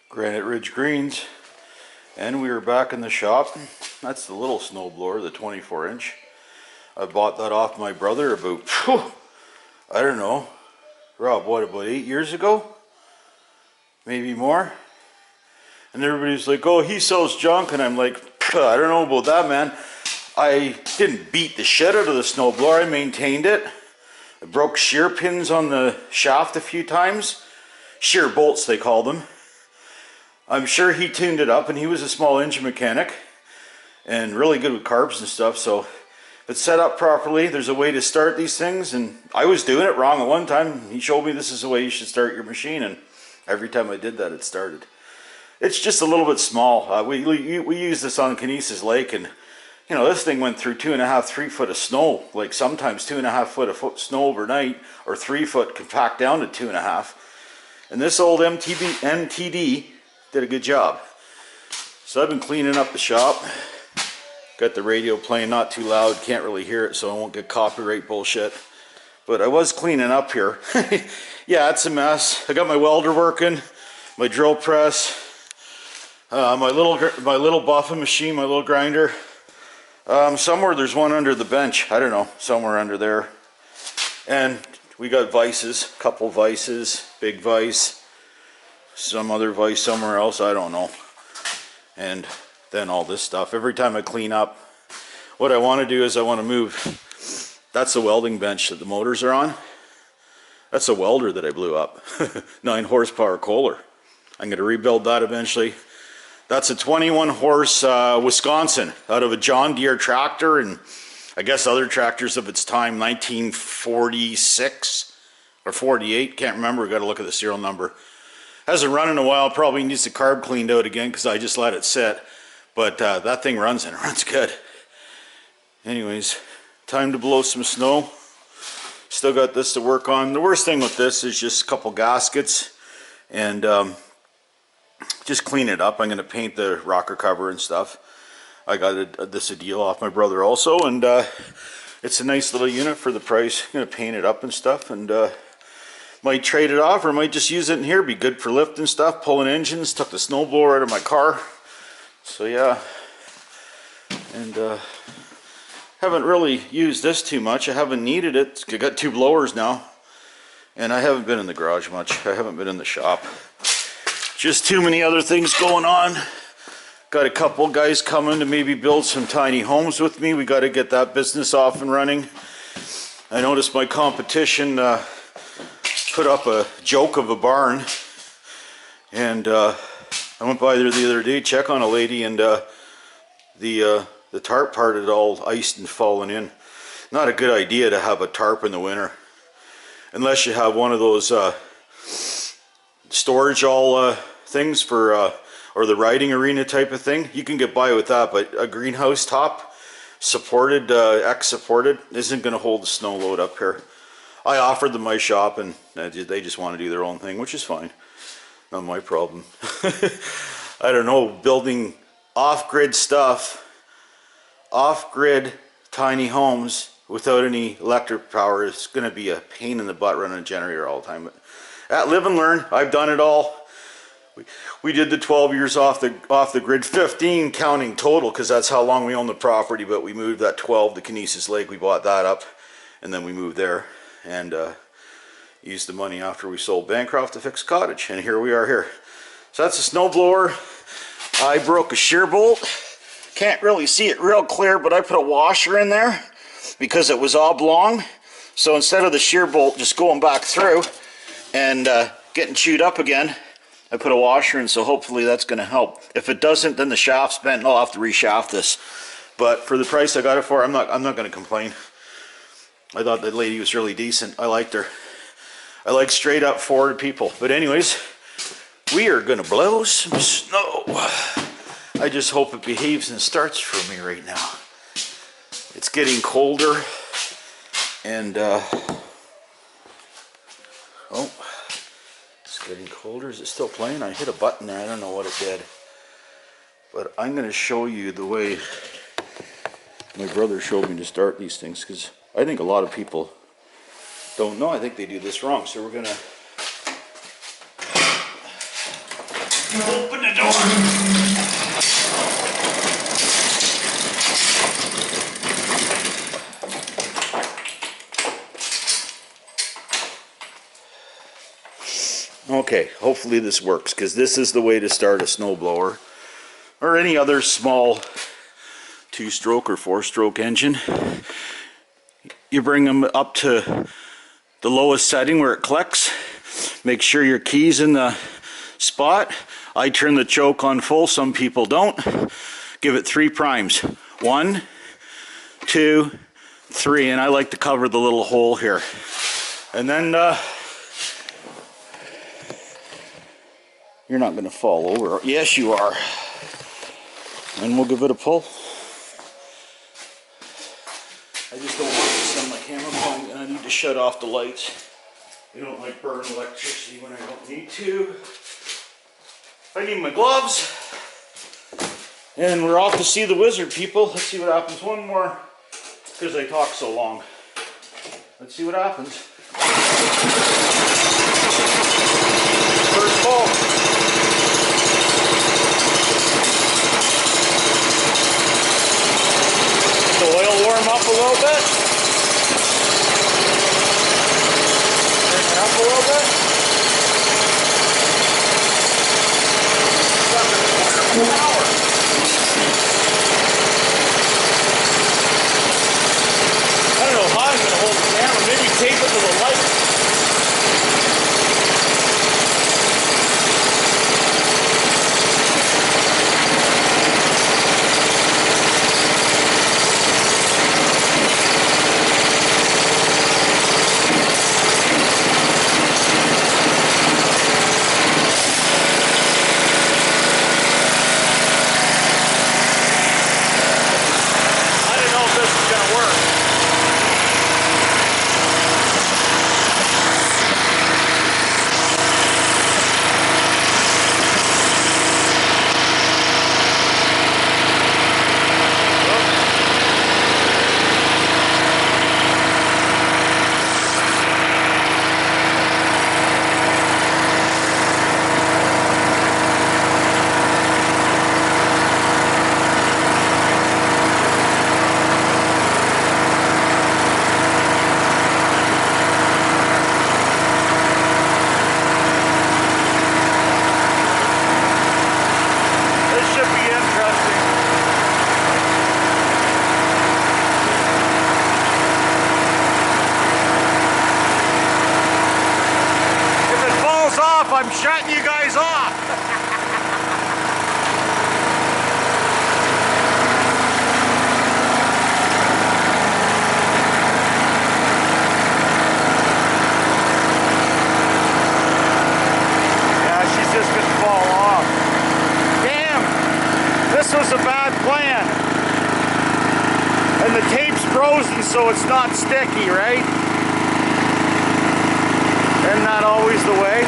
Granite Ridge Greens, and we are back in the shop. That's the little snowblower, the 24-inch. I bought that off my brother about, I don't know, Rob, what, about 8 years ago? Maybe more? And everybody's like, oh, he sells junk, and I'm like, I don't know about that, man. I didn't beat the shit out of the snowblower, I maintained it. I broke shear pins on the shaft a few times. Shear bolts, they call them. I'm sure he tuned it up, and he was a small engine mechanic and really good with carbs and stuff. So if it's set up properly, there's a way to start these things. And I was doing it wrong at one time. He showed me this is the way you should start your machine, and every time I did that, it started. It's just a little bit small. We use this on Kinesis Lake, and you know, this thing went through 2.5, 3 foot of snow. Like sometimes 2.5 foot of snow overnight, or 3 foot can pack down to 2.5. And this old MTD did a good job. So I've been cleaning up the shop. Got the radio playing not too loud, can't really hear it, so I won't get copyright bullshit. But I was cleaning up here. Yeah, it's a mess. I got my welder working, my drill press, my little buffing machine, my little grinder. Somewhere there's one under the bench. I don't know, somewhere under there. And we got vices, couple vices, big vice, some other vice somewhere else, I don't know. And then all this stuff. Every time I clean up, what I want to do is I want to move. That's the welding bench that the motors are on. That's a welder that I blew up. 9 horsepower Kohler. I'm going to rebuild that eventually. That's a 21 horse Wisconsin out of a John Deere tractor, and I guess other tractors of its time, 1946 or 48, can't remember, got to look at the serial number. Hasn't run in a while, probably needs the carb cleaned out again because I just let it sit. But that thing runs, and it runs good. Anyways, time to blow some snow. Still got this to work on. The worst thing with this is just a couple gaskets, and just clean it up. I'm going to paint the rocker cover and stuff. I got this a deal off my brother also, and it's a nice little unit for the price. I'm going to paint it up and stuff, and might trade it off, or might just use it in here. Be good for lifting stuff, pulling engines. Took the snowblower out of my car. So yeah, and haven't really used this too much. I haven't needed it. I got 2 blowers now, and I haven't been in the garage much. I haven't been in the shop. Just too many other things going on. Got a couple guys coming to maybe build some tiny homes with me. We got to get that business off and running. I noticed my competition put up a joke of a barn, and I went by there the other day, check on a lady, and the tarp part had all iced and fallen in. Not a good idea to have a tarp in the winter, unless you have one of those storage all things for or the riding arena type of thing. You can get by with that, but a greenhouse top supported, X supported, isn't going to hold the snow load up here. I offered them my shop, and they just want to do their own thing, which is fine. Not my problem. I don't know, building off-grid stuff, off-grid tiny homes without any electric power is going to be a pain in the butt running a generator all the time. But at Live and Learn, I've done it all. We did the 12 years off the grid, 15 counting total, because that's how long we own the property, but we moved that 12 to Kinesis Lake. We bought that up, and then we moved there, and used the money after we sold Bancroft to fix cottage, and here we are here. So that's a snowblower. I broke a shear bolt. Can't really see it real clear, but I put a washer in there because it was oblong. So instead of the shear bolt just going back through and getting chewed up again, I put a washer in, so hopefully that's going to help. If it doesn't, then the shaft's bent, and I'll have to reshaft this. But for the price I got it for, I'm not going to complain. I thought the lady was really decent. I liked her. I like straight up forward people. But anyways, we are going to blow some snow. I just hope it behaves and starts for me right now. It's getting colder, and oh, it's getting colder. Is it still playing? I hit a button there. I don't know what it did. But I'm going to show you the way my brother showed me to start these things, because I think a lot of people don't know. I think they do this wrong. So we're going to Open the door. Okay, hopefully this works, because this is the way to start a snowblower or any other small 2-stroke or 4-stroke engine. You bring them up to the lowest setting where it collects. Make sure your key's in the spot. I turn the choke on full, some people don't. Give it 3 primes. 1, 2, 3, and I like to cover the little hole here. And then you're not going to fall over. Yes, you are. And we'll give it a pull. I just don't want this on my camera phone, and I need to shut off the lights. I don't like burn electricity when I don't need to. I need my gloves. And we're off to see the wizard, people. Let's see what happens. One more, because I talk so long. Let's see what happens. First pull. The oil warm up a little bit. Turn it up a little bit. Power. I don't know how I'm going to hold the camera. Maybe tape it to the light. I'm shutting you guys off. Yeah, she's just gonna fall off. Damn, this was a bad plan. And the tape's frozen, so it's not sticky, right? Isn't that always the way?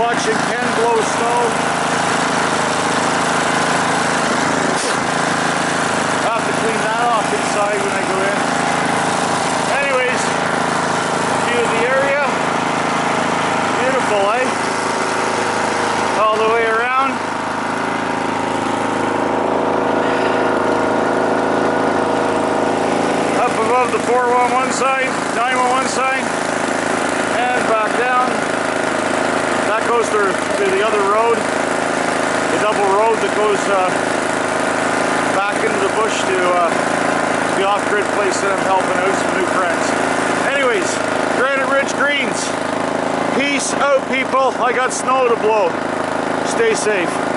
watching Ken blow snow. I have to clean that off inside when I go in. Anyways, view of the area. Beautiful, eh? All the way around. Up above the 411 sign, 911 sign, and back down. That goes to the other road, the double road that goes back into the bush to the off-grid place that I'm helping out some new friends. Anyways, Granite Ridge Greens. Peace out, people. I got snow to blow. Stay safe.